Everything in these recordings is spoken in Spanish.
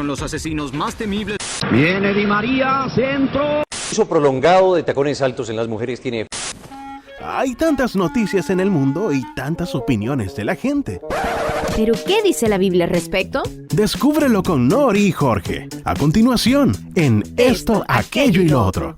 son los asesinos más temibles. Viene Di María, centro. Uso prolongado de tacones altos en las mujeres tiene... Hay tantas noticias en el mundo y tantas opiniones de la gente. ¿Pero qué dice la Biblia al respecto? Descúbrelo con Nori y Jorge. A continuación, en Esto, Aquello y lo Otro.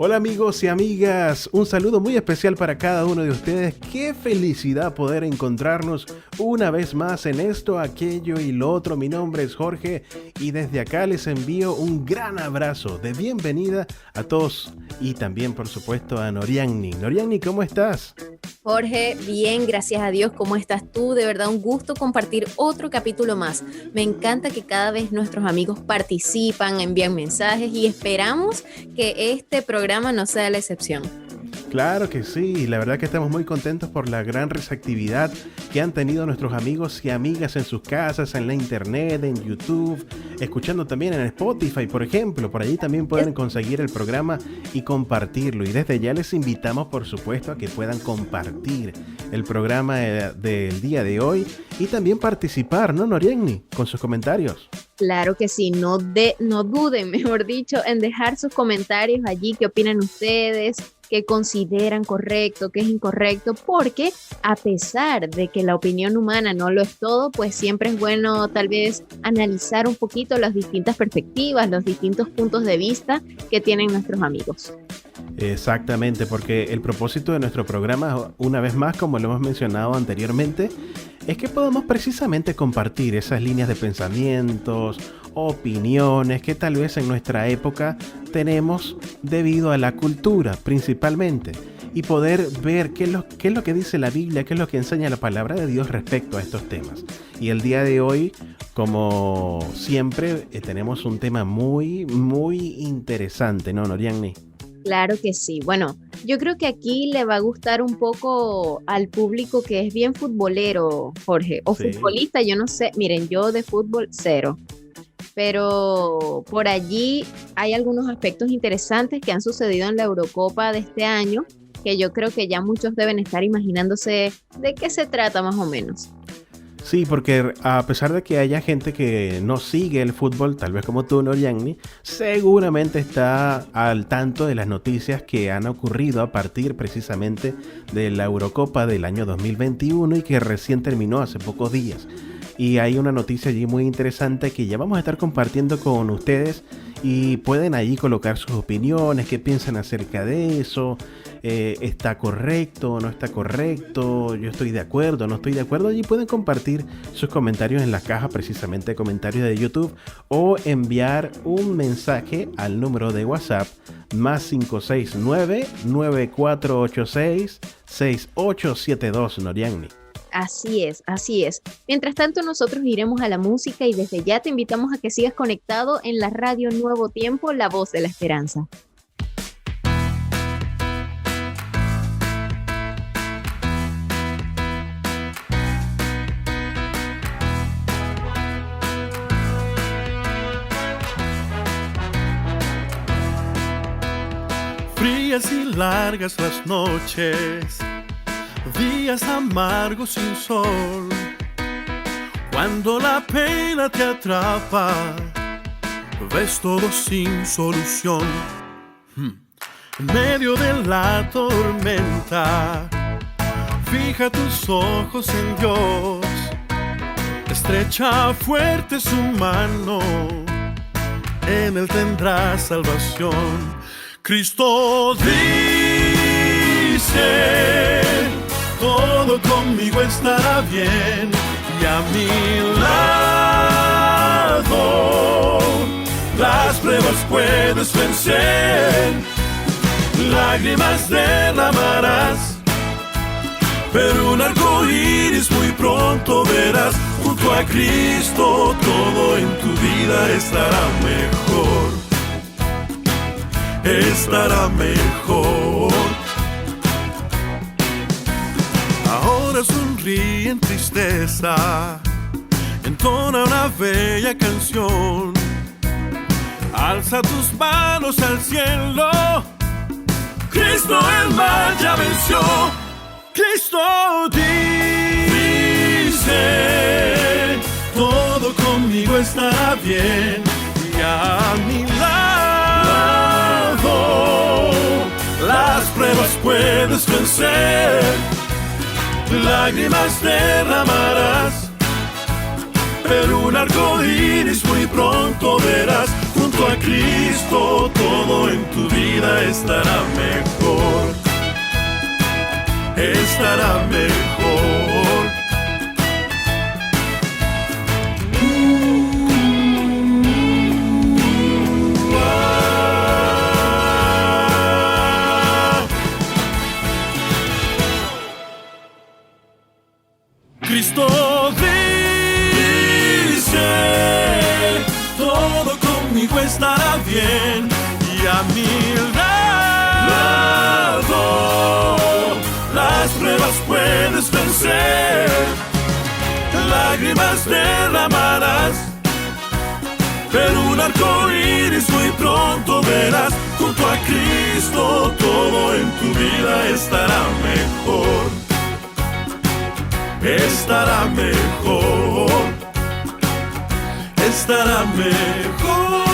Hola amigos y amigas, un saludo muy especial para cada uno de ustedes. Qué felicidad poder encontrarnos una vez más en Esto, Aquello y lo Otro. Mi nombre es Jorge y desde acá les envío un gran abrazo de bienvenida a todos y también por supuesto a Norianni. Norianni, ¿cómo estás? Jorge, bien, gracias a Dios. ¿Cómo estás tú? De verdad, un gusto compartir otro capítulo más. Me encanta que cada vez nuestros amigos participan, envían mensajes y esperamos que este programa no sea la excepción. Claro que sí, la verdad que estamos muy contentos por la gran receptividad que han tenido nuestros amigos y amigas en sus casas, en la internet, en YouTube, escuchando también en Spotify, por ejemplo. Por allí también pueden conseguir el programa y compartirlo. Y desde ya les invitamos, por supuesto, a que puedan compartir el programa del día de hoy y también participar, ¿no, Norianni? Con sus comentarios. Claro que sí, no duden, mejor dicho, en dejar sus comentarios allí, qué opinan ustedes, qué consideran correcto, qué es incorrecto, porque a pesar de que la opinión humana no lo es todo, pues siempre es bueno tal vez analizar un poquito las distintas perspectivas, los distintos puntos de vista que tienen nuestros amigos. Exactamente, porque el propósito de nuestro programa, una vez más, como lo hemos mencionado anteriormente, es que podamos precisamente compartir esas líneas de pensamientos, opiniones que tal vez en nuestra época tenemos debido a la cultura principalmente, y poder ver qué es lo que dice la Biblia, qué es lo que enseña la palabra de Dios respecto a estos temas. Y el día de hoy, como siempre, tenemos un tema muy, muy interesante, ¿no, Norianni? Claro que sí. Bueno, yo creo que aquí le va a gustar un poco al público que es bien futbolero, Jorge, o sí. Futbolista, yo no sé. Miren, yo de fútbol cero, pero por allí hay algunos aspectos interesantes que han sucedido en la Eurocopa de este año, que yo creo que ya muchos deben estar imaginándose de qué se trata más o menos. Sí, porque a pesar de que haya gente que no sigue el fútbol, tal vez como tú, Norianni, seguramente está al tanto de las noticias que han ocurrido a partir precisamente de la Eurocopa del año 2021 y que recién terminó hace pocos días. Y hay una noticia allí muy interesante que ya vamos a estar compartiendo con ustedes y pueden allí colocar sus opiniones, qué piensan acerca de eso. ¿Está correcto? ¿No está correcto? ¿Yo estoy de acuerdo? ¿No estoy de acuerdo? Allí pueden compartir sus comentarios en la caja precisamente de comentarios de YouTube o enviar un mensaje al número de WhatsApp más 569-9486-6872, Norianni. Así es, así es. Mientras tanto, nosotros iremos a la música y desde ya te invitamos a que sigas conectado en la radio Nuevo Tiempo, la voz de la esperanza. Frías y largas las noches, días amargos sin sol, cuando la pena te atrapa, ves todo sin solución. En medio de la tormenta, fija tus ojos en Dios, estrecha fuerte su mano, en Él tendrás salvación. Cristo dice, todo conmigo estará bien, y a mi lado las pruebas puedes vencer, lágrimas derramarás, pero un arco iris muy pronto verás. Junto a Cristo todo en tu vida estará mejor, estará mejor. Ahora sonríe en tristeza, entona una bella canción, alza tus manos al cielo, Cristo el mal ya venció. Cristo dice, estará bien y a mi lado las pruebas puedes vencer, lágrimas derramarás, pero un arco iris muy pronto verás. Junto a Cristo todo en tu vida estará mejor, estará mejor. Cristo dice, todo conmigo estará bien y a mi lado las pruebas puedes vencer, lágrimas derramarás, pero un arco iris muy pronto verás. Junto a Cristo todo en tu vida estará mejor, estará mejor, estará mejor,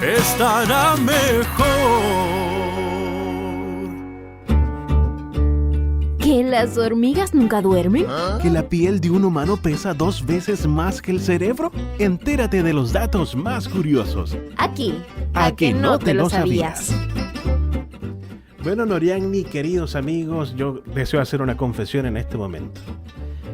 estará mejor. ¿Que las hormigas nunca duermen? ¿Que la piel de un humano pesa 2 veces más que el cerebro? Entérate de los datos más curiosos. Aquí, ¿A que no te lo sabías? Bueno, Norianni, queridos amigos, yo deseo hacer una confesión en este momento.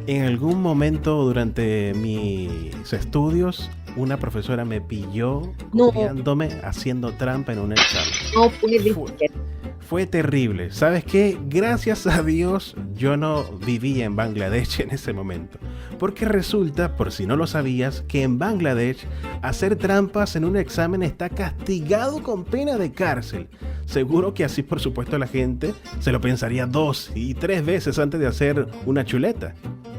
En algún momento durante mis estudios, una profesora me pilló copiándome, haciendo trampa en un examen. No puede ser. Fue terrible. ¿Sabes qué? Gracias a Dios yo no vivía en Bangladesh en ese momento. Porque resulta, por si no lo sabías, que en Bangladesh hacer trampas en un examen está castigado con pena de cárcel. Seguro que así, por supuesto, la gente se lo pensaría 2 y 3 veces antes de hacer una chuleta.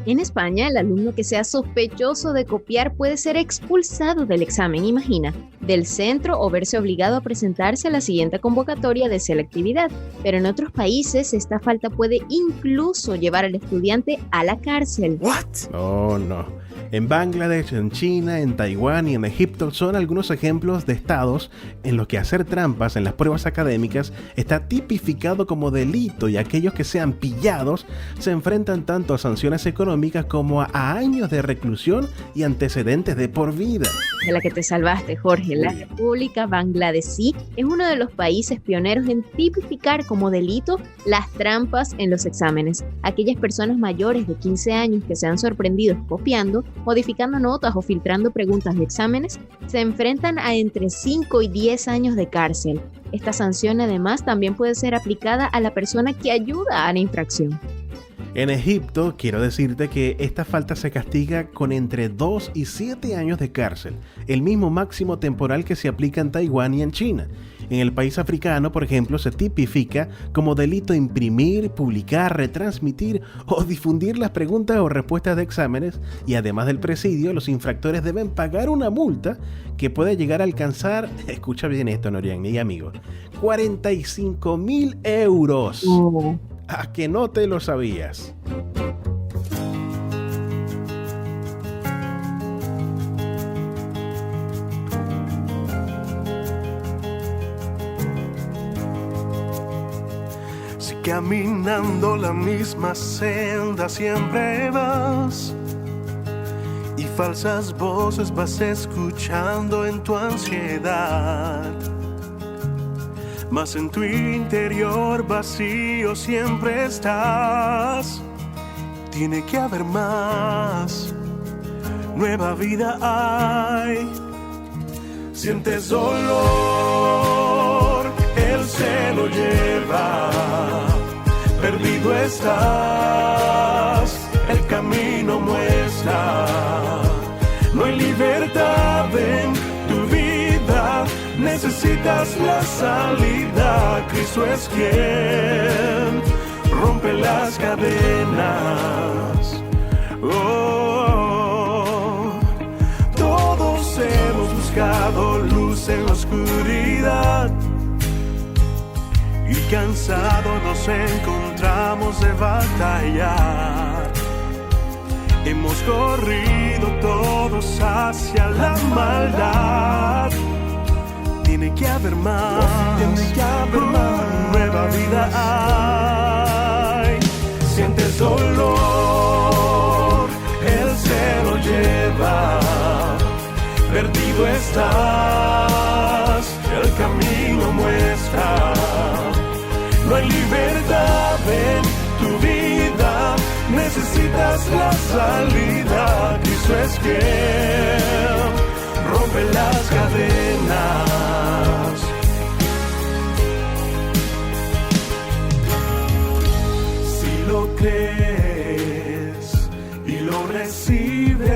En España, el alumno que sea sospechoso de copiar puede ser expulsado del examen, imagina, del centro o verse obligado a presentarse a la siguiente convocatoria de selectividad. Pero en otros países, esta falta puede incluso llevar al estudiante a la cárcel. What? No. En Bangladesh, en China, en Taiwán y en Egipto son algunos ejemplos de estados en los que hacer trampas en las pruebas académicas está tipificado como delito y aquellos que sean pillados se enfrentan tanto a sanciones económicas como a años de reclusión y antecedentes de por vida. De la que te salvaste, Jorge. La República Bangladesí es uno de los países pioneros en tipificar como delito las trampas en los exámenes. Aquellas personas mayores de 15 años que sean sorprendidos copiando, modificando notas o filtrando preguntas de exámenes, se enfrentan a entre 5 y 10 años de cárcel. Esta sanción además también puede ser aplicada a la persona que ayuda a la infracción. En Egipto, quiero decirte que esta falta se castiga con entre 2 y 7 años de cárcel, el mismo máximo temporal que se aplica en Taiwán y en China. En el país africano, por ejemplo, se tipifica como delito imprimir, publicar, retransmitir o difundir las preguntas o respuestas de exámenes, y además del presidio, los infractores deben pagar una multa que puede llegar a alcanzar, escucha bien esto, Norianni y amigos, 45.000 euros. ¿A que no te lo sabías? Si caminando la misma senda siempre vas y falsas voces vas escuchando en tu ansiedad, mas en tu interior vacío siempre estás. Tiene que haber más, nueva vida hay. Sientes dolor, Él se lo lleva. Perdido estás, el camino muestra. No hay libertad en tu vida, necesitas la salida. Cristo es quien rompe las cadenas. Todos hemos buscado luz en la oscuridad y cansados nos encontramos de batallar. Hemos corrido todos hacia la maldad. Tiene que haber más, nueva vida hay. Sientes dolor, Él se lo lleva. Perdido estás, el camino muestra. No hay libertad en tu vida, necesitas la salida. Cristo es quien rompe las cadenas. Si lo crees y lo recibes,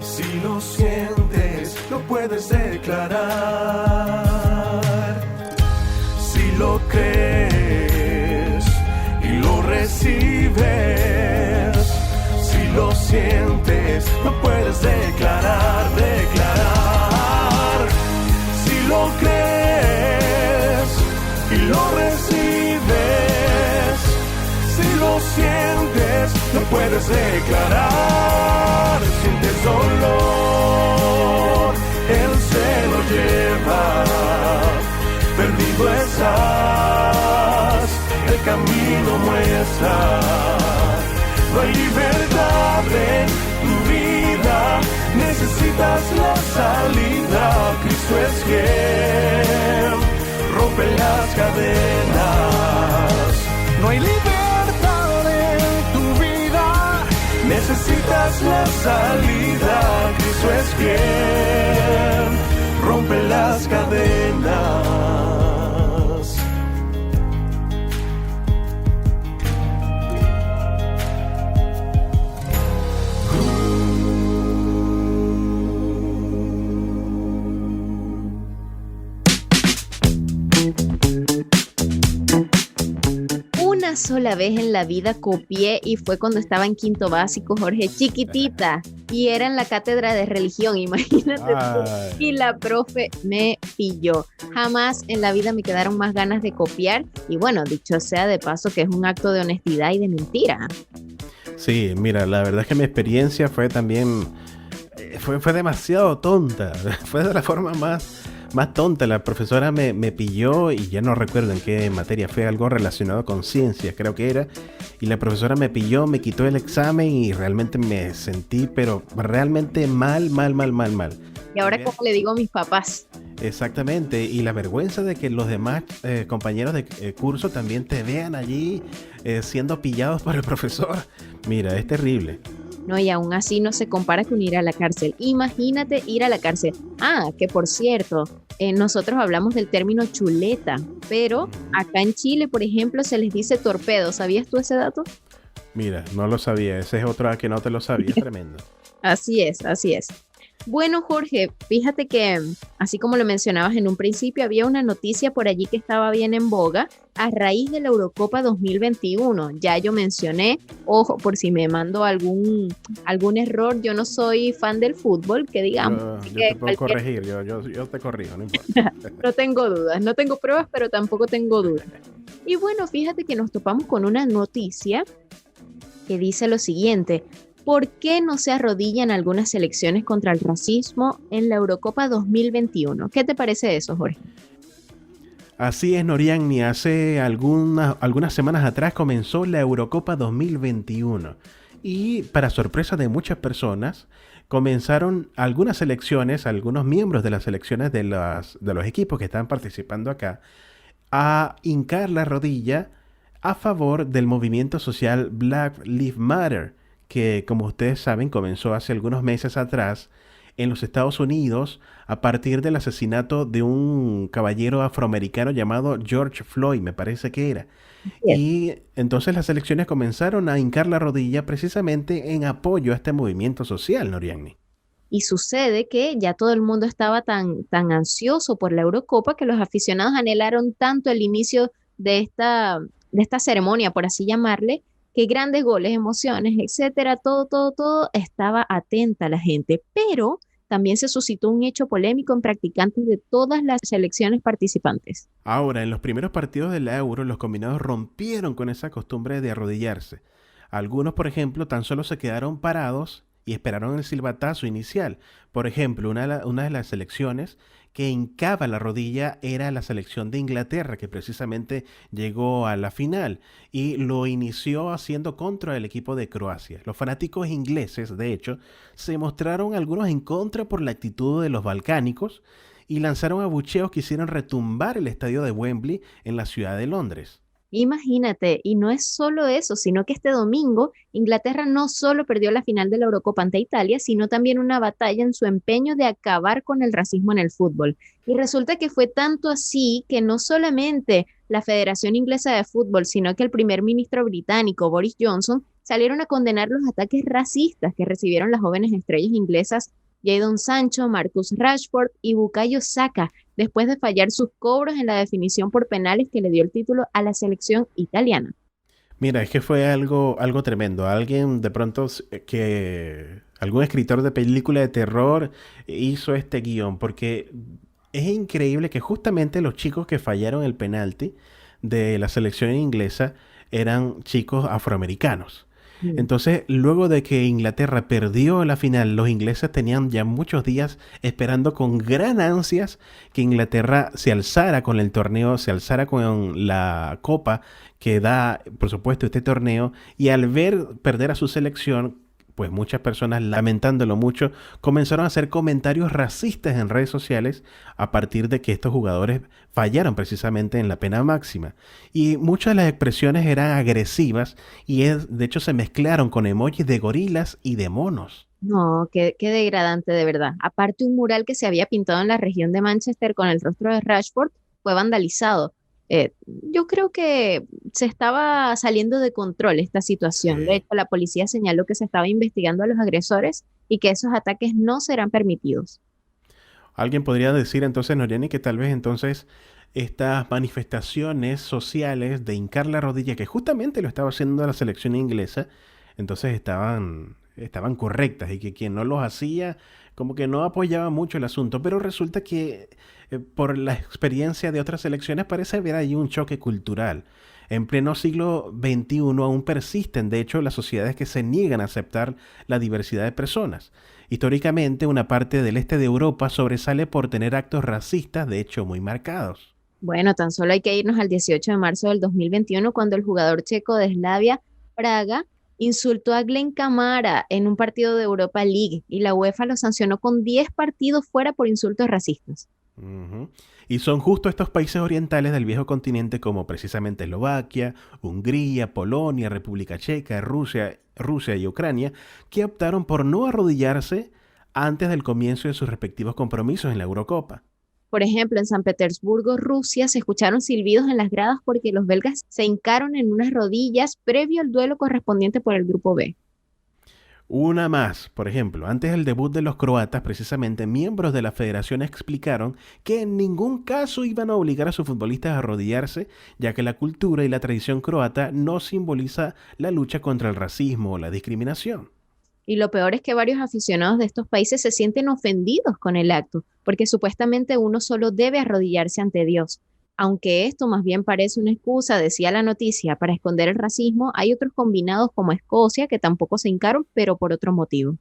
si lo sientes, lo puedes declarar. Si lo crees y lo recibes, si lo sientes, lo puedes declarar. Si lo crees y lo recibes, si lo sientes, lo puedes declarar. Sientes dolor, Él se lo lleva. Perdido estás, el camino muestra. No hay libertad en tu vida, necesitas la salida. Cristo es quien rompe las cadenas. No hay libertad en tu vida, necesitas la salida. Cristo es quien rompe las cadenas. Una sola vez en la vida copié y fue cuando estaba en quinto básico, Jorge, chiquitita, y era en la cátedra de religión, imagínate tú, y la profe me pilló. Jamás en la vida me quedaron más ganas de copiar y bueno, dicho sea de paso que es un acto de honestidad y de mentira. Sí, mira, la verdad es que mi experiencia fue también, fue demasiado tonta, fue de la forma más tonta. La profesora me pilló y ya no recuerdo en qué materia, fue algo relacionado con ciencias, creo que era, y la profesora me pilló, me quitó el examen y realmente me sentí, pero realmente mal. Y ahora, ¿cómo le digo a mis papás? Exactamente, y la vergüenza de que los demás compañeros de curso también te vean allí siendo pillados por el profesor. Mira, es terrible. No, y aún así no se compara con ir a la cárcel. Imagínate ir a la cárcel. Ah, que por cierto, nosotros hablamos del término chuleta, pero acá en Chile, por ejemplo, se les dice torpedo. ¿Sabías tú ese dato? Mira, no lo sabía. Ese es otro que no te lo sabía. Tremendo. Así es. Bueno, Jorge, fíjate que, así como lo mencionabas en un principio, había una noticia por allí que estaba bien en boga a raíz de la Eurocopa 2021. Ya yo mencioné, ojo, por si me mando algún error, yo no soy fan del fútbol, que digamos. Yo te puedo corregir, yo te corrijo, no importa. No tengo dudas, no tengo pruebas, pero tampoco tengo dudas. Y bueno, fíjate que nos topamos con una noticia que dice lo siguiente: ¿por qué no se arrodillan algunas selecciones contra el racismo en la Eurocopa 2021? ¿Qué te parece eso, Jorge? Así es, Norianni. Hace algunas semanas atrás comenzó la Eurocopa 2021 y, para sorpresa de muchas personas, comenzaron algunas selecciones, algunos miembros de las selecciones de los equipos que están participando acá, a hincar la rodilla a favor del movimiento social Black Lives Matter, que, como ustedes saben, comenzó hace algunos meses atrás en los Estados Unidos a partir del asesinato de un caballero afroamericano llamado George Floyd, me parece que era. Bien. Y entonces las elecciones comenzaron a hincar la rodilla precisamente en apoyo a este movimiento social, Norianni. Y sucede que ya todo el mundo estaba tan ansioso por la Eurocopa que los aficionados anhelaron tanto el inicio de esta ceremonia, por así llamarle, que grandes goles, emociones, etcétera, todo estaba atenta la gente. Pero también se suscitó un hecho polémico en practicantes de todas las selecciones participantes. Ahora, en los primeros partidos de la Euro, los combinados rompieron con esa costumbre de arrodillarse. Algunos, por ejemplo, tan solo se quedaron parados y esperaron el silbatazo inicial. Por ejemplo, una de las selecciones que hincaba la rodilla era la selección de Inglaterra, que precisamente llegó a la final y lo inició haciendo contra el equipo de Croacia. Los fanáticos ingleses, de hecho, se mostraron algunos en contra por la actitud de los balcánicos y lanzaron abucheos que hicieron retumbar el estadio de Wembley en la ciudad de Londres. Imagínate, y no es solo eso, sino que este domingo Inglaterra no solo perdió la final de la Eurocopa ante Italia, sino también una batalla en su empeño de acabar con el racismo en el fútbol. Y resulta que fue tanto así que no solamente la Federación Inglesa de Fútbol, sino que el primer ministro británico Boris Johnson salieron a condenar los ataques racistas que recibieron las jóvenes estrellas inglesas Jadon Sancho, Marcus Rashford y Bukayo Saka, después de fallar sus cobros en la definición por penales que le dio el título a la selección italiana. Mira, es que fue algo tremendo. Alguien de pronto algún escritor de película de terror hizo este guión, porque es increíble que justamente los chicos que fallaron el penalti de la selección inglesa eran chicos afroamericanos. Entonces, luego de que Inglaterra perdió la final, los ingleses tenían ya muchos días esperando con gran ansias que Inglaterra se alzara con el torneo, se alzara con la copa que da, por supuesto, este torneo. Y al ver perder a su selección, pues muchas personas, lamentándolo mucho, comenzaron a hacer comentarios racistas en redes sociales a partir de que estos jugadores fallaron precisamente en la pena máxima. Y muchas de las expresiones eran agresivas y de hecho se mezclaron con emojis de gorilas y de monos. No, qué degradante de verdad. Aparte, un mural que se había pintado en la región de Manchester con el rostro de Rashford fue vandalizado. Yo creo que se estaba saliendo de control esta situación. Sí. De hecho, la policía señaló que se estaba investigando a los agresores y que esos ataques no serán permitidos. Alguien podría decir entonces, Noriani, que tal vez entonces estas manifestaciones sociales de hincar la rodilla, que justamente lo estaba haciendo la selección inglesa, entonces estaban correctas y que quien no los hacía como que no apoyaba mucho el asunto, pero resulta que por la experiencia de otras selecciones parece haber ahí un choque cultural. En pleno siglo XXI aún persisten, de hecho, las sociedades que se niegan a aceptar la diversidad de personas. Históricamente, una parte del este de Europa sobresale por tener actos racistas, de hecho, muy marcados. Bueno, tan solo hay que irnos al 18 de marzo del 2021, cuando el jugador checo de Slavia Praga insultó a Glenn Kamara en un partido de Europa League y la UEFA lo sancionó con 10 partidos fuera por insultos racistas. Ujú. Y son justo estos países orientales del viejo continente como precisamente Eslovaquia, Hungría, Polonia, República Checa, Rusia y Ucrania que optaron por no arrodillarse antes del comienzo de sus respectivos compromisos en la Eurocopa. Por ejemplo, en San Petersburgo, Rusia, se escucharon silbidos en las gradas porque los belgas se hincaron en unas rodillas previo al duelo correspondiente por el Grupo B. Una más, por ejemplo, antes del debut de los croatas, precisamente miembros de la federación explicaron que en ningún caso iban a obligar a sus futbolistas a arrodillarse, ya que la cultura y la tradición croata no simboliza la lucha contra el racismo o la discriminación. Y lo peor es que varios aficionados de estos países se sienten ofendidos con el acto, porque supuestamente uno solo debe arrodillarse ante Dios. Aunque esto más bien parece una excusa, decía la noticia, para esconder el racismo, hay otros combinados como Escocia que tampoco se hincaron, pero por otro motivo.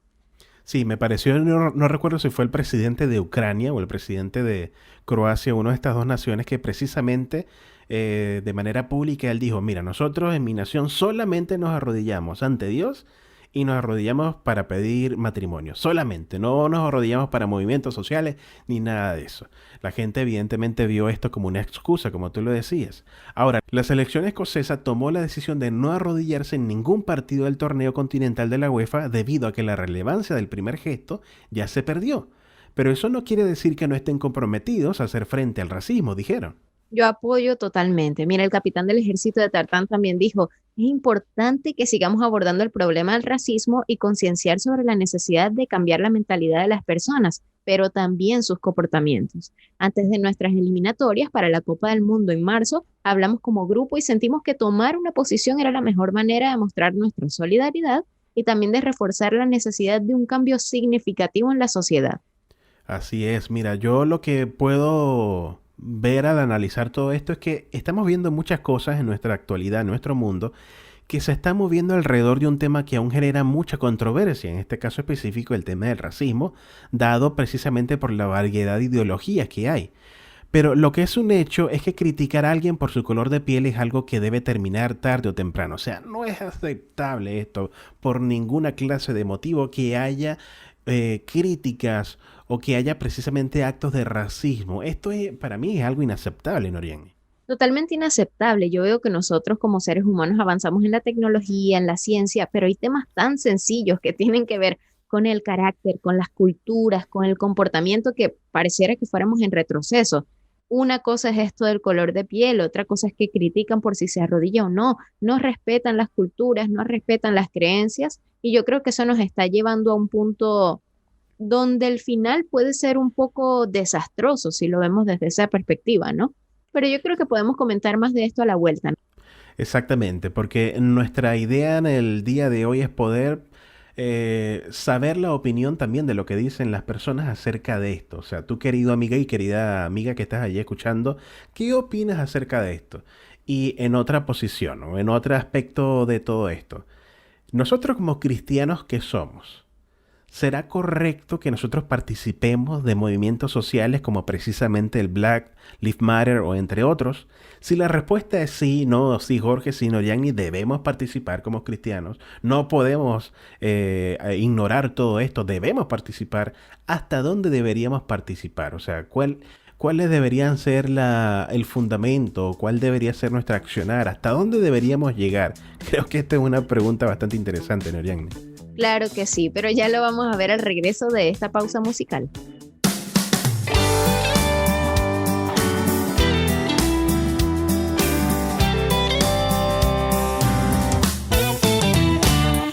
Sí, me pareció, no recuerdo si fue el presidente de Ucrania o el presidente de Croacia, una de estas dos naciones, que precisamente de manera pública él dijo, mira, nosotros en mi nación solamente nos arrodillamos ante Dios y nos arrodillamos para pedir matrimonio, solamente, no nos arrodillamos para movimientos sociales ni nada de eso. La gente evidentemente vio esto como una excusa, como tú lo decías. Ahora, la selección escocesa tomó la decisión de no arrodillarse en ningún partido del torneo continental de la UEFA debido a que la relevancia del primer gesto ya se perdió. Pero eso no quiere decir que no estén comprometidos a hacer frente al racismo, dijeron. Yo apoyo totalmente. Mira, el capitán del ejército de Tartán también dijo, es importante que sigamos abordando el problema del racismo y concienciar sobre la necesidad de cambiar la mentalidad de las personas, pero también sus comportamientos. Antes de nuestras eliminatorias para la Copa del Mundo en marzo, hablamos como grupo y sentimos que tomar una posición era la mejor manera de mostrar nuestra solidaridad y también de reforzar la necesidad de un cambio significativo en la sociedad. Así es, mira, yo lo que puedo ver al analizar todo esto es que estamos viendo muchas cosas en nuestra actualidad, en nuestro mundo, que se está moviendo alrededor de un tema que aún genera mucha controversia, en este caso específico el tema del racismo, dado precisamente por la variedad de ideologías que hay. Pero lo que es un hecho es que criticar a alguien por su color de piel es algo que debe terminar tarde o temprano. O sea, no es aceptable esto por ninguna clase de motivo que haya críticas o que haya precisamente actos de racismo. Para mí es algo inaceptable, Norian. Totalmente inaceptable. Yo veo que nosotros como seres humanos avanzamos en la tecnología, en la ciencia, pero hay temas tan sencillos que tienen que ver con el carácter, con las culturas, con el comportamiento que pareciera que fuéramos en retroceso. Una cosa es esto del color de piel, otra cosa es que critican por si se arrodilla o no, no respetan las culturas, no respetan las creencias y yo creo que eso nos está llevando a un punto donde el final puede ser un poco desastroso si lo vemos desde esa perspectiva, ¿no? Pero yo creo que podemos comentar más de esto a la vuelta, ¿no? Exactamente, porque nuestra idea en el día de hoy es poder saber la opinión también de lo que dicen las personas acerca de esto. O sea, tú querido amiga y querida amiga que estás allí escuchando, ¿qué opinas acerca de esto? Y en otra posición o en otro aspecto de todo esto, nosotros como cristianos, ¿qué somos? ¿Será correcto que nosotros participemos de movimientos sociales como precisamente el Black Lives Matter o entre otros? Si la respuesta es sí, no, sí, Jorge, sí, Noriani, debemos participar como cristianos. No podemos ignorar todo esto, debemos participar. ¿Hasta dónde deberíamos participar? O sea, ¿cuáles deberían ser el fundamento? ¿Cuál debería ser nuestra accionar? ¿Hasta dónde deberíamos llegar? Creo que esta es una pregunta bastante interesante, Noriani. Claro que sí, pero ya lo vamos a ver al regreso de esta pausa musical.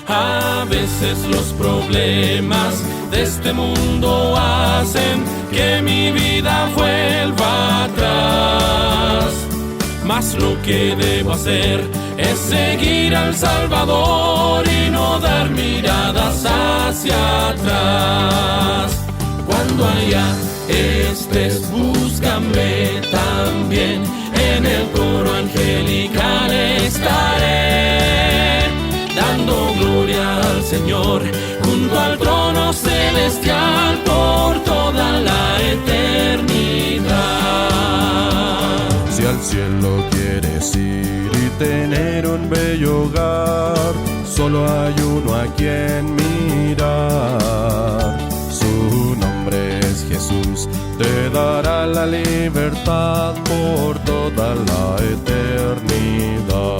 A veces los problemas de este mundo hacen que mi vida vuelva atrás. Mas lo que debo hacer es seguir al Salvador y no dar miradas hacia atrás. Cuando allá estés, búscame también, en el coro angelical estaré, dando gloria al Señor, junto al trono celestial por toda la eternidad. Si al cielo quieres ir y tener un bello hogar, solo hay uno a quien mirar. Su nombre es Jesús, te dará la libertad por toda la eternidad.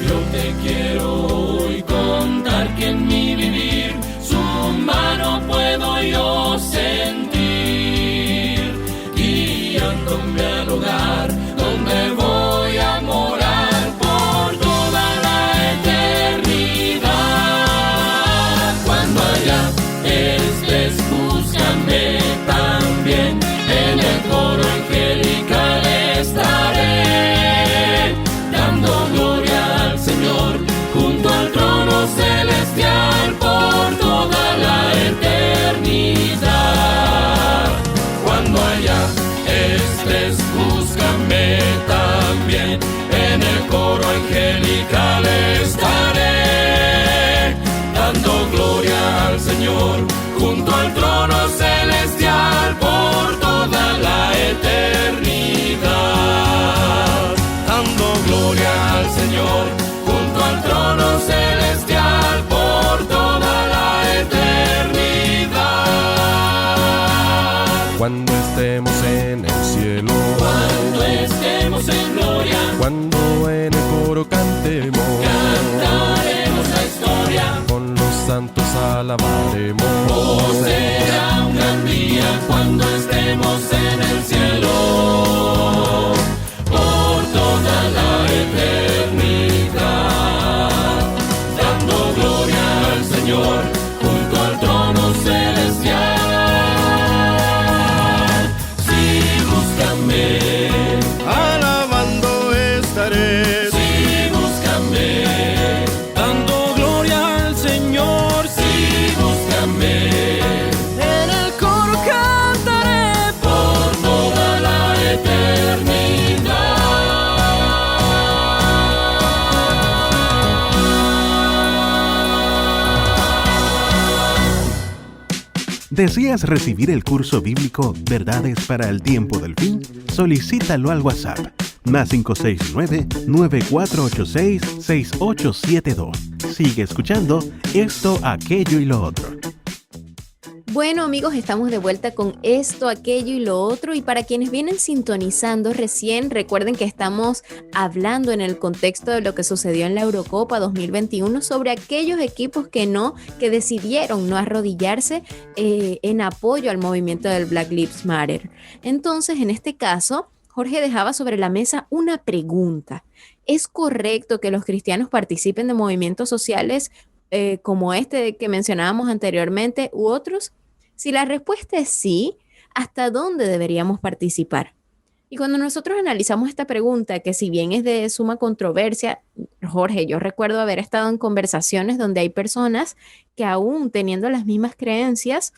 Yo te quiero hoy contar que en mi vivir su mano puedo yo sentir, guiándome al hogar donde voy a morar por toda la eternidad. Cuando allá estés, búscame también, en el coro angelical estaré, dando gloria al Señor, junto al trono celestial por toda la eternidad. Cuando allá estés, búscame también, en el coro angelical estaré, dando gloria al Señor, junto al trono celestial por toda la eternidad. Dando gloria al Señor, junto al trono celestial por toda la eternidad. Cuando estemos en el cielo, Cuando estemos en gloria, cuando en el coro cantemos, cantaremos la historia. con los santos alabaremos. Oh, será un gran día cuando estemos en el cielo, por toda la eternidad, dando gloria al Señor, junto al trono celestial. Sí, búscame, Alabando estaré, sí, búscame, dando gloria al Señor. Sí, búscame, ¿Deseas recibir el curso bíblico Verdades para el Tiempo del Fin? Solicítalo al WhatsApp más 569-9486-6872. Sigue escuchando esto, aquello y lo otro. Bueno, amigos, estamos de vuelta con esto, aquello y lo otro. Y para quienes vienen sintonizando recién, recuerden que estamos hablando en el contexto de lo que sucedió en la Eurocopa 2021 sobre aquellos equipos que decidieron no arrodillarse en apoyo al movimiento del Black Lives Matter. Entonces, en este caso, Jorge dejaba sobre la mesa una pregunta. ¿Es correcto que los cristianos participen de movimientos sociales como este que mencionábamos anteriormente u otros? Si la respuesta es sí, ¿hasta dónde deberíamos participar? Y cuando nosotros analizamos esta pregunta, que si bien es de suma controversia, Jorge, yo recuerdo haber estado en conversaciones donde hay personas que aún teniendo las mismas creencias,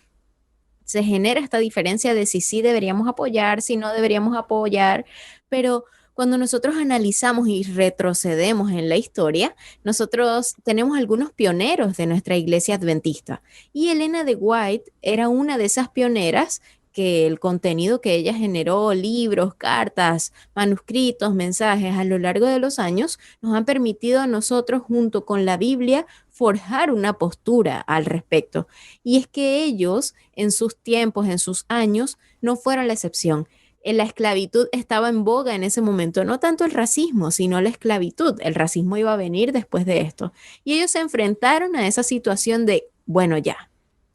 se genera esta diferencia de si sí deberíamos apoyar, si no deberíamos apoyar, pero cuando nosotros analizamos y retrocedemos en la historia, nosotros tenemos algunos pioneros de nuestra iglesia adventista. Y Elena de White era una de esas pioneras que el contenido que ella generó, libros, cartas, manuscritos, mensajes a lo largo de los años, nos han permitido a nosotros, junto con la Biblia, forjar una postura al respecto. Y es que ellos, en sus tiempos, en sus años, no fueron la excepción. La esclavitud estaba en boga en ese momento, no tanto el racismo, sino la esclavitud. El racismo iba a venir después de esto. Y ellos se enfrentaron a esa situación de, bueno, ya,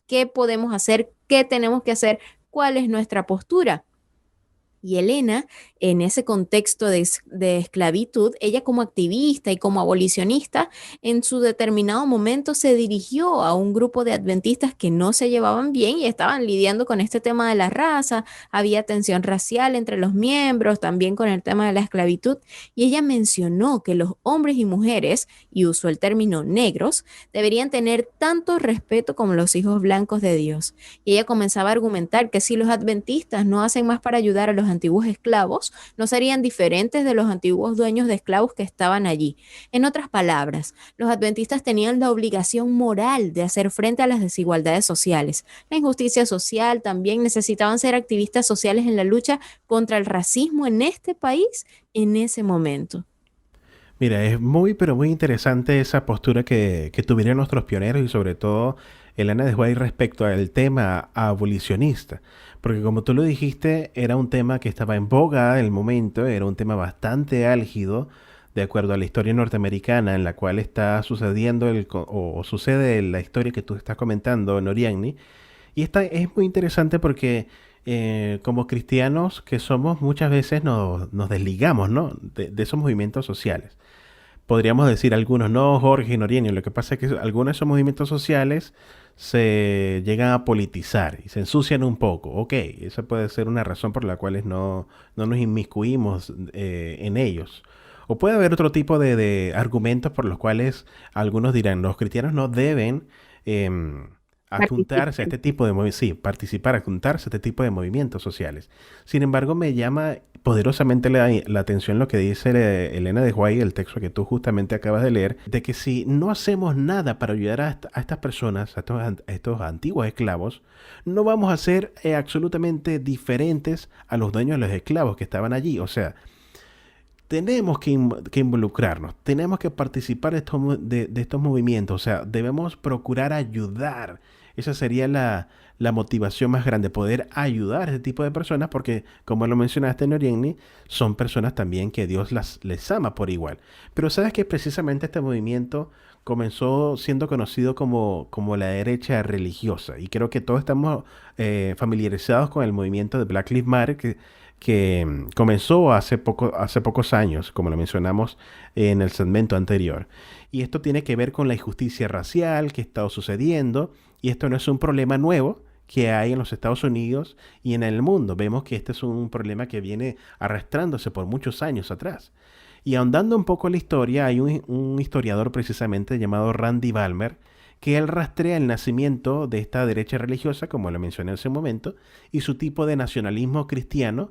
¿qué podemos hacer? ¿Qué tenemos que hacer? ¿Cuál es nuestra postura? Y Elena, en ese contexto de esclavitud, ella como activista y como abolicionista, en su determinado momento se dirigió a un grupo de adventistas que no se llevaban bien y estaban lidiando con este tema de la raza, había tensión racial entre los miembros, también con el tema de la esclavitud, y ella mencionó que los hombres y mujeres, y usó el término negros, deberían tener tanto respeto como los hijos blancos de Dios. Y ella comenzaba a argumentar que si los adventistas no hacen más para ayudar a los antiguos esclavos, no serían diferentes de los antiguos dueños de esclavos que estaban allí. En otras palabras, los adventistas tenían la obligación moral de hacer frente a las desigualdades sociales, la injusticia social, también necesitaban ser activistas sociales en la lucha contra el racismo en este país en ese momento. Mira, es muy, pero muy interesante esa postura que tuvieron nuestros pioneros y sobre todo Elena de White respecto al tema abolicionista. Porque como tú lo dijiste, era un tema que estaba en boga en el momento, era un tema bastante álgido, de acuerdo a la historia norteamericana en la cual está sucediendo o sucede la historia que tú estás comentando, Noriani. Y esta es muy interesante porque como cristianos que somos, muchas veces nos desligamos, ¿no?, de esos movimientos sociales. Podríamos decir algunos, no, Jorge y Noriani, lo que pasa es que algunos de esos movimientos sociales se llegan a politizar y se ensucian un poco. Ok, esa puede ser una razón por la cual no nos inmiscuimos en ellos. O puede haber otro tipo de argumentos por los cuales algunos dirán, los cristianos no deben adjuntarse a este tipo de adjuntarse a este tipo de movimientos sociales. Sin embargo, me llama poderosamente la atención lo que dice Elena de White, el texto que tú justamente acabas de leer, de que si no hacemos nada para ayudar a estas personas, a estos antiguos esclavos, no vamos a ser absolutamente diferentes a los dueños de los esclavos que estaban allí. O sea, tenemos que involucrarnos, tenemos que participar de estos movimientos, o sea, debemos procurar ayudar. Esa sería la motivación más grande, poder ayudar a este tipo de personas, porque como lo mencionaste, Noriani, son personas también que Dios les ama por igual. Pero sabes que precisamente este movimiento comenzó siendo conocido como la derecha religiosa, y creo que todos estamos familiarizados con el movimiento de Black Lives Matter que comenzó hace pocos años, como lo mencionamos en el segmento anterior. Y esto tiene que ver con la injusticia racial que ha estado sucediendo, y esto no es un problema nuevo que hay en los Estados Unidos y en el mundo. Vemos que este es un problema que viene arrastrándose por muchos años atrás. Y ahondando un poco en la historia, hay un historiador precisamente llamado Randy Balmer, que él rastrea el nacimiento de esta derecha religiosa, como lo mencioné hace un momento, y su tipo de nacionalismo cristiano,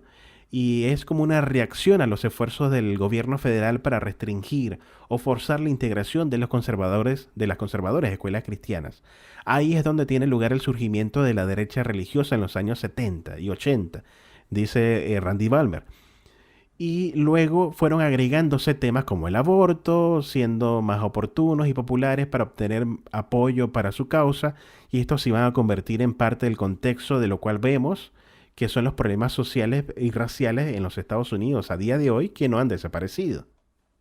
y es como una reacción a los esfuerzos del gobierno federal para restringir o forzar la integración de los conservadores, de las conservadoras escuelas cristianas. Ahí es donde tiene lugar el surgimiento de la derecha religiosa en los años 70 y 80, dice Randy Balmer. Y luego fueron agregándose temas como el aborto, siendo más oportunos y populares para obtener apoyo para su causa, y estos se iban a convertir en parte del contexto de lo cual vemos que son los problemas sociales y raciales en los Estados Unidos a día de hoy que no han desaparecido.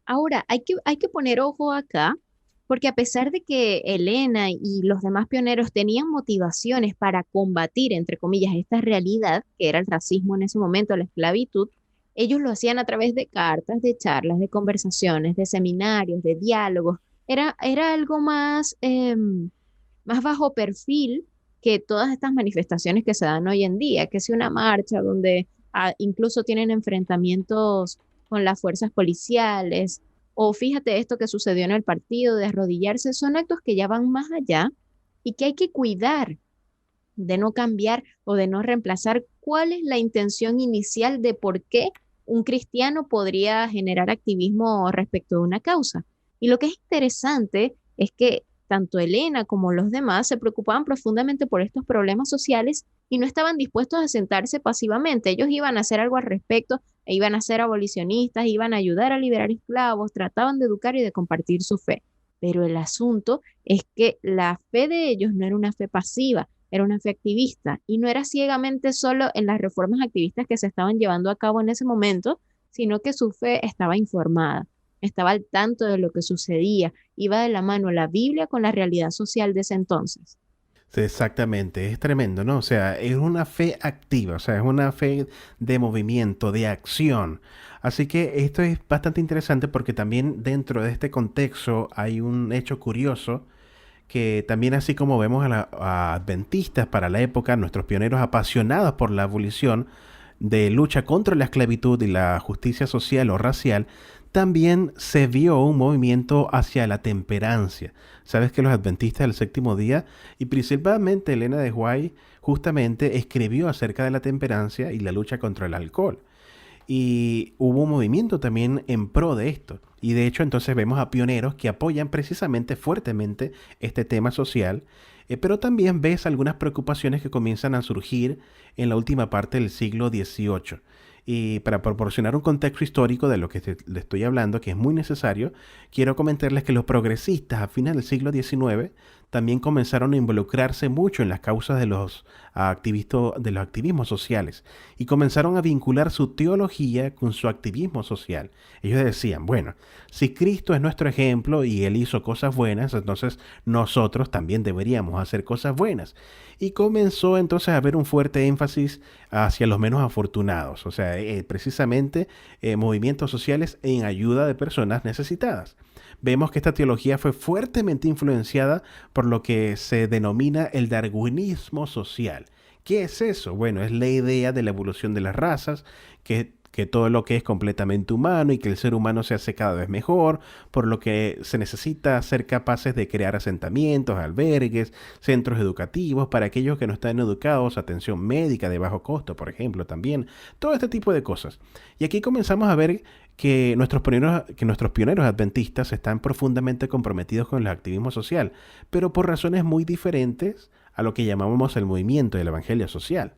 Ahora, hay que poner ojo acá, porque a pesar de que Elena y los demás pioneros tenían motivaciones para combatir, entre comillas, esta realidad, que era el racismo en ese momento, la esclavitud, ellos lo hacían a través de cartas, de charlas, de conversaciones, de seminarios, de diálogos. Era algo más bajo perfil que todas estas manifestaciones que se dan hoy en día, que si una marcha donde incluso tienen enfrentamientos con las fuerzas policiales, o fíjate esto que sucedió en el partido de arrodillarse, son actos que ya van más allá y que hay que cuidar de no cambiar o de no reemplazar cuál es la intención inicial de por qué un cristiano podría generar activismo respecto de una causa. Y lo que es interesante es que tanto Elena como los demás se preocupaban profundamente por estos problemas sociales y no estaban dispuestos a sentarse pasivamente. Ellos iban a hacer algo al respecto, e iban a ser abolicionistas, iban a ayudar a liberar esclavos, trataban de educar y de compartir su fe. Pero el asunto es que la fe de ellos no era una fe pasiva, era una fe activista y no era ciegamente solo en las reformas activistas que se estaban llevando a cabo en ese momento, sino que su fe estaba informada, estaba al tanto de lo que sucedía, iba de la mano la Biblia con la realidad social de ese entonces. Sí, exactamente, es tremendo, ¿no? O sea, es una fe activa, o sea, es una fe de movimiento, de acción. Así que esto es bastante interesante porque también dentro de este contexto hay un hecho curioso que también así como vemos a adventistas para la época, nuestros pioneros apasionados por la abolición de lucha contra la esclavitud y la justicia social o racial, también se vio un movimiento hacia la temperancia. Sabes que los adventistas del séptimo día, y principalmente Elena de White, justamente escribió acerca de la temperancia y la lucha contra el alcohol. Y hubo un movimiento también en pro de esto. Y de hecho entonces vemos a pioneros que apoyan precisamente fuertemente este tema social, pero también ves algunas preocupaciones que comienzan a surgir en la última parte del siglo XVIII. Y para proporcionar un contexto histórico de lo que le estoy hablando, que es muy necesario, quiero comentarles que los progresistas a fines del siglo XIX también comenzaron a involucrarse mucho en las causas de los activismos sociales y comenzaron a vincular su teología con su activismo social. Ellos decían, bueno, si Cristo es nuestro ejemplo y Él hizo cosas buenas, entonces nosotros también deberíamos hacer cosas buenas. Y comenzó entonces a haber un fuerte énfasis hacia los menos afortunados, o sea, precisamente movimientos sociales en ayuda de personas necesitadas. Vemos que esta teología fue fuertemente influenciada por lo que se denomina el darwinismo social. ¿Qué es eso? Bueno, es la idea de la evolución de las razas, que todo lo que es completamente humano y que el ser humano se hace cada vez mejor, por lo que se necesita ser capaces de crear asentamientos, albergues, centros educativos para aquellos que no están educados, atención médica de bajo costo, por ejemplo, también, todo este tipo de cosas. Y aquí comenzamos a ver que nuestros pioneros adventistas están profundamente comprometidos con el activismo social, pero por razones muy diferentes a lo que llamamos el movimiento del evangelio social.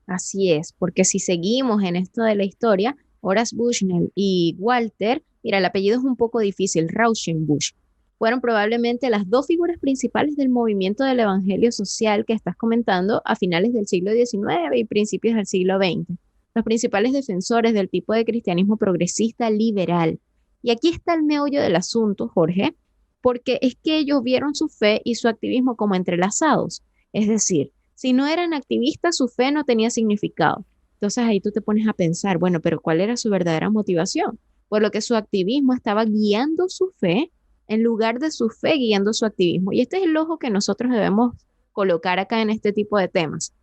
Así es, porque si seguimos en esto de la historia, Horace Bushnell y Walter, mira, el apellido es un poco difícil, Rauschenbusch, fueron probablemente las dos figuras principales del movimiento del evangelio social que estás comentando a finales del siglo XIX y principios del siglo XX. Los principales defensores del tipo de cristianismo progresista liberal. Y aquí está el meollo del asunto, Jorge, porque es que ellos vieron su fe y su activismo como entrelazados. Es decir, si no eran activistas, su fe no tenía significado. Entonces ahí tú te pones a pensar, bueno, pero ¿cuál era su verdadera motivación? Por lo que su activismo estaba guiando su fe en lugar de su fe guiando su activismo. Y este es el ojo que nosotros debemos colocar acá en este tipo de temas.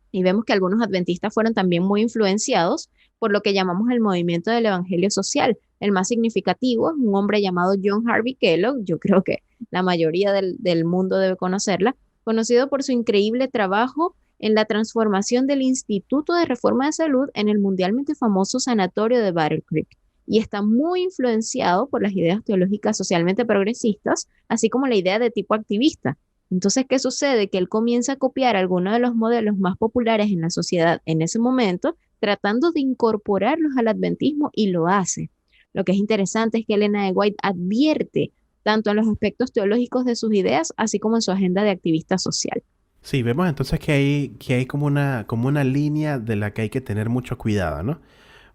Y vemos que algunos adventistas fueron también muy influenciados por lo que llamamos el movimiento del evangelio social. El más significativo es un hombre llamado John Harvey Kellogg, yo creo que la mayoría del mundo debe conocerla, conocido por su increíble trabajo en la transformación del Instituto de Reforma de Salud en el mundialmente famoso sanatorio de Battle Creek y está muy influenciado por las ideas teológicas socialmente progresistas, así como la idea de tipo activista. Entonces, ¿qué sucede? Que él comienza a copiar algunos de los modelos más populares en la sociedad en ese momento, tratando de incorporarlos al adventismo y lo hace. Lo que es interesante es que Elena de White advierte tanto en los aspectos teológicos de sus ideas, así como en su agenda de activista social. Sí, vemos entonces que hay como una línea de la que hay que tener mucho cuidado, ¿no?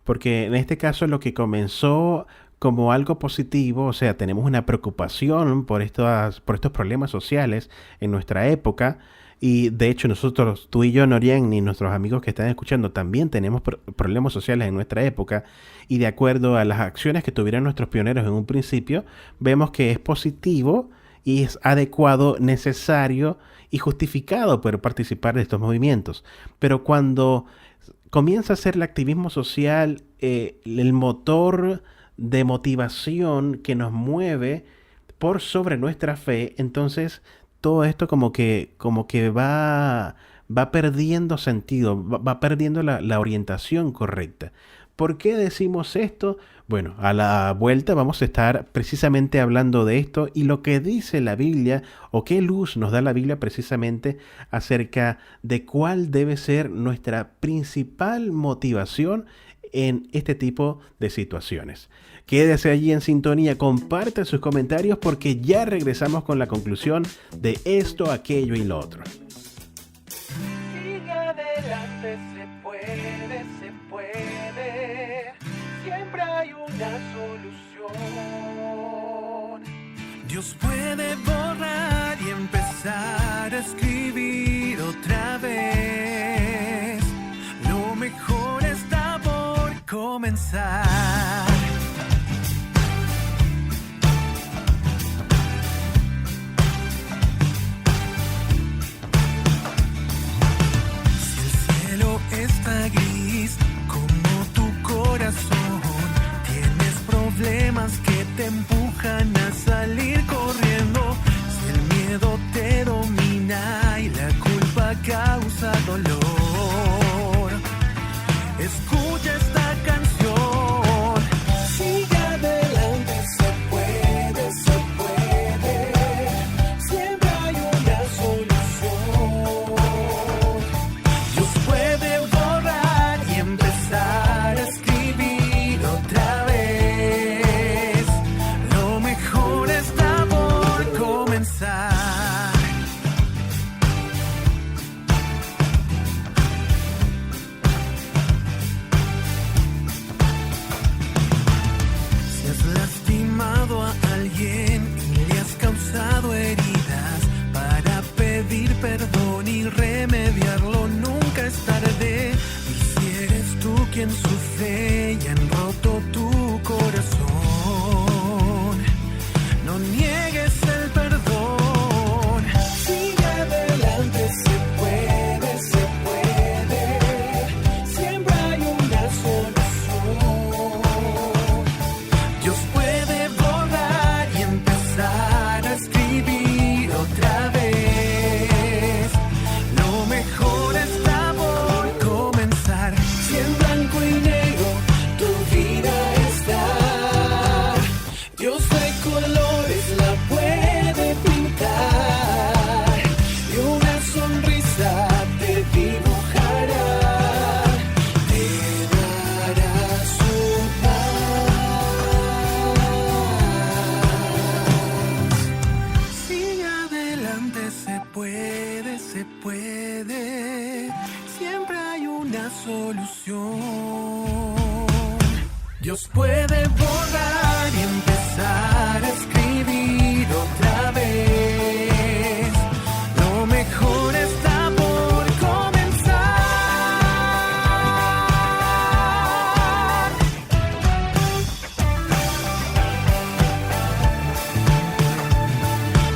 Porque en este caso lo que comenzó como algo positivo, o sea, tenemos una preocupación por estos problemas sociales en nuestra época, y de hecho nosotros, tú y yo, Norian, y nuestros amigos que están escuchando, también tenemos problemas sociales en nuestra época, y de acuerdo a las acciones que tuvieron nuestros pioneros en un principio, vemos que es positivo y es adecuado, necesario y justificado poder participar de estos movimientos. Pero cuando comienza a ser el activismo social el motor de motivación que nos mueve por sobre nuestra fe, entonces todo esto como que va perdiendo sentido, va perdiendo la orientación correcta. ¿Por qué decimos esto? Bueno, a la vuelta vamos a estar precisamente hablando de esto y lo que dice la Biblia o qué luz nos da la Biblia precisamente acerca de cuál debe ser nuestra principal motivación en este tipo de situaciones. Quédese allí en sintonía, comparte sus comentarios porque ya regresamos con la conclusión de esto, aquello y lo otro. Sigue adelante, se puede, siempre hay una solución. Dios puede borrar y empezar a escribir otra vez. Lo mejor está por comenzar. Está gris como tu corazón. Tienes problemas que te empujan a salir corriendo. Si el miedo te domina y la culpa causa dolor, escucha esta canción. Sigue adelante, se puede. Siempre hay una solución. Dios puede empezar a escribir otra vez. Lo mejor está por comenzar. Si has lastimado a alguien y le has causado heridas, para pedir perdón y remediarlo nunca es tarde. Tú quien sufre y han roto tu corazón, no niegues el perdón. Sigue adelante, se puede. Siempre hay una solución. Dios puede borrar y empezar a escribir otra vez. Lo mejor está por comenzar. En blanco y negro tu vida está. Dios de colores la puede pintar y una sonrisa te dibujará. Te dará su paz. Sigue adelante, se puede. Siempre hay una solución. Dios puede borrar y empezar a escribir otra vez. Lo mejor está por comenzar.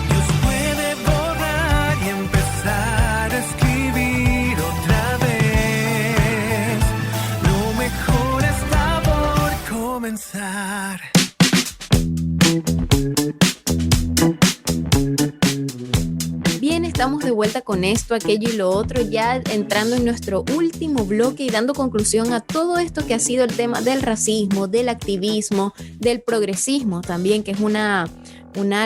Dios puede borrar y empezar a escribir otra vez. Lo mejor está por comenzar. estamos de vuelta con esto, aquello y lo otro, ya entrando en nuestro último bloque y dando conclusión a todo esto que ha sido el tema del racismo, del activismo, del progresismo también, que es una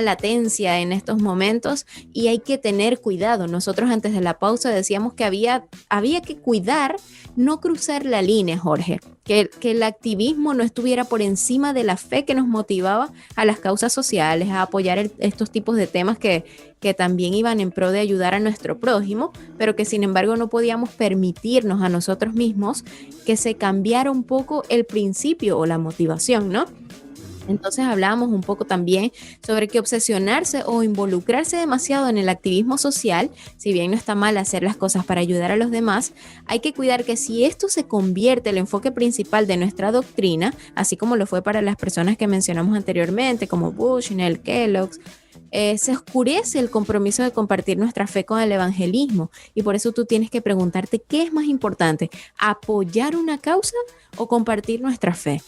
latencia en estos momentos y hay que tener cuidado. Nosotros antes de la pausa decíamos que había que cuidar, no cruzar la línea, Jorge, que el activismo no estuviera por encima de la fe que nos motivaba a las causas sociales, a apoyar estos tipos de temas que también iban en pro de ayudar a nuestro prójimo, pero que sin embargo no podíamos permitirnos a nosotros mismos que se cambiara un poco el principio o la motivación, ¿no? Entonces hablábamos un poco también sobre que obsesionarse o involucrarse demasiado en el activismo social, si bien no está mal hacer las cosas para ayudar a los demás, hay que cuidar que si esto se convierte en el enfoque principal de nuestra doctrina, así como lo fue para las personas que mencionamos anteriormente, como Bushnell, Kellogg's, se oscurece el compromiso de compartir nuestra fe con el evangelismo y por eso tú tienes que preguntarte qué es más importante, apoyar una causa o compartir nuestra fe.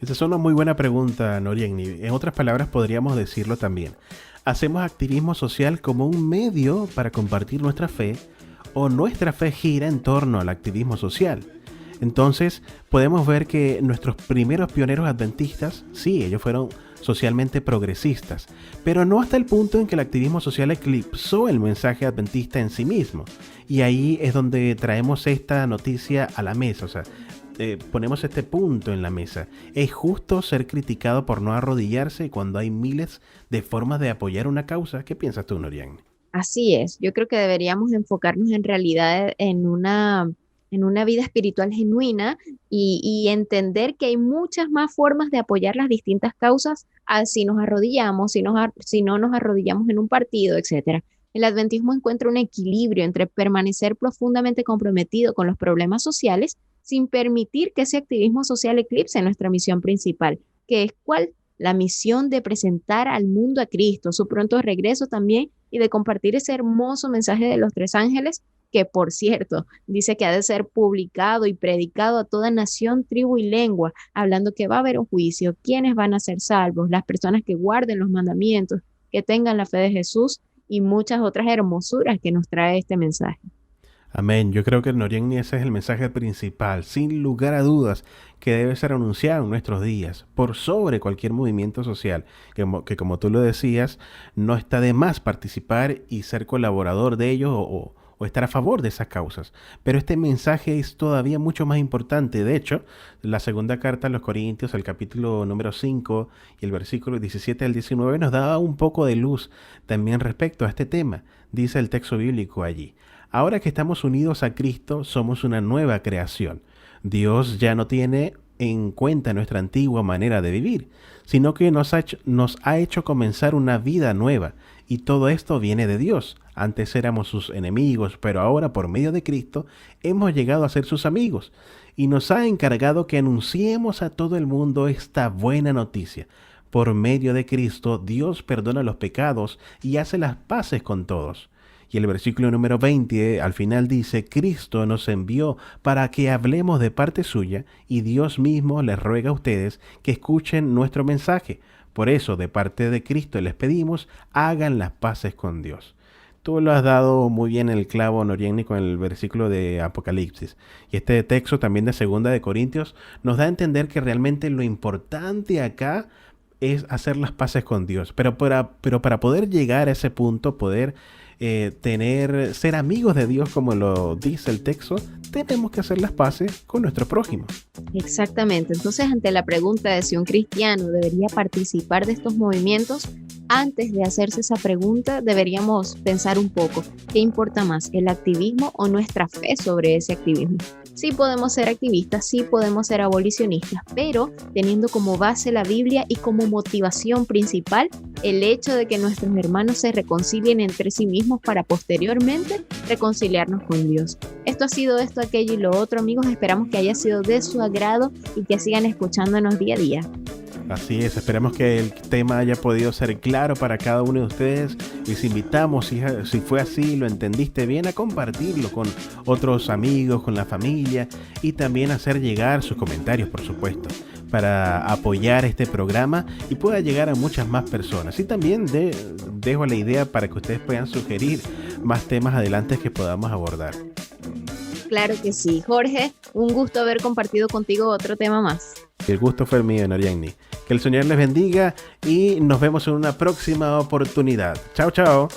Esa es una muy buena pregunta, Noriegni. En otras palabras, podríamos decirlo también. ¿Hacemos activismo social como un medio para compartir nuestra fe o nuestra fe gira en torno al activismo social? Entonces, podemos ver que nuestros primeros pioneros adventistas, sí, ellos fueron socialmente progresistas, pero no hasta el punto en que el activismo social eclipsó el mensaje adventista en sí mismo. Y ahí es donde traemos esta noticia a la mesa, o sea, ponemos este punto en la mesa. ¿Es justo ser criticado por no arrodillarse cuando hay miles de formas de apoyar una causa? ¿Qué piensas tú, Norian? Así es, yo creo que deberíamos enfocarnos en realidad en una vida espiritual genuina y entender que hay muchas más formas de apoyar las distintas causas si nos arrodillamos, si no nos arrodillamos en un partido, etcétera. El adventismo encuentra un equilibrio entre permanecer profundamente comprometido con los problemas sociales sin permitir que ese activismo social eclipse nuestra misión principal, que es ¿cuál? La misión de presentar al mundo a Cristo, su pronto regreso también, y de compartir ese hermoso mensaje de los 3 ángeles, que por cierto, dice que ha de ser publicado y predicado a toda nación, tribu y lengua, hablando que va a haber un juicio, quiénes van a ser salvos, las personas que guarden los mandamientos, que tengan la fe de Jesús y muchas otras hermosuras que nos trae este mensaje. Amén. Yo creo que Noriegni ese es el mensaje principal, sin lugar a dudas, que debe ser anunciado en nuestros días, por sobre cualquier movimiento social, que como tú lo decías, no está de más participar y ser colaborador de ellos o estar a favor de esas causas. Pero este mensaje es todavía mucho más importante. De hecho, la segunda carta a los Corintios, el capítulo número 5 y el versículo 17 al 19 nos da un poco de luz también respecto a este tema. Dice el texto bíblico allí: ahora que estamos unidos a Cristo, somos una nueva creación. Dios ya no tiene en cuenta nuestra antigua manera de vivir, sino que nos ha hecho comenzar una vida nueva. Y todo esto viene de Dios. Antes éramos sus enemigos, pero ahora por medio de Cristo hemos llegado a ser sus amigos. Y nos ha encargado que anunciemos a todo el mundo esta buena noticia. Por medio de Cristo, Dios perdona los pecados y hace las paces con todos. Y el versículo número 20 al final dice: Cristo nos envió para que hablemos de parte suya y Dios mismo les ruega a ustedes que escuchen nuestro mensaje. Por eso, de parte de Cristo les pedimos, hagan las paces con Dios. Tú lo has dado muy bien el clavo, Noriegni, con el versículo de Apocalipsis. Y este texto también de 2 de Corintios nos da a entender que realmente lo importante acá es hacer las paces con Dios. Pero para poder llegar a ese punto, poder ser amigos de Dios, como lo dice el texto, tenemos que hacer las paces con nuestro prójimo. Exactamente. Entonces, ante la pregunta de si un cristiano debería participar de estos movimientos, antes de hacerse esa pregunta, deberíamos pensar un poco, ¿qué importa más, el activismo o nuestra fe sobre ese activismo? Sí podemos ser activistas, sí podemos ser abolicionistas, pero teniendo como base la Biblia y como motivación principal el hecho de que nuestros hermanos se reconcilien entre sí mismos para posteriormente reconciliarnos con Dios. Esto ha sido esto, aquello y lo otro, amigos. Esperamos que haya sido de su agrado y que sigan escuchándonos día a día. Así es, esperamos que el tema haya podido ser claro para cada uno de ustedes. Les invitamos, si fue así, lo entendiste bien, a compartirlo con otros amigos, con la familia y también hacer llegar sus comentarios, por supuesto. para apoyar este programa y pueda llegar a muchas más personas. Y también dejo la idea para que ustedes puedan sugerir más temas adelante que podamos abordar. Claro que sí. Jorge, un gusto haber compartido contigo otro tema más. El gusto fue mío, Norianni. Que el Señor les bendiga y nos vemos en una próxima oportunidad. Chao, chao.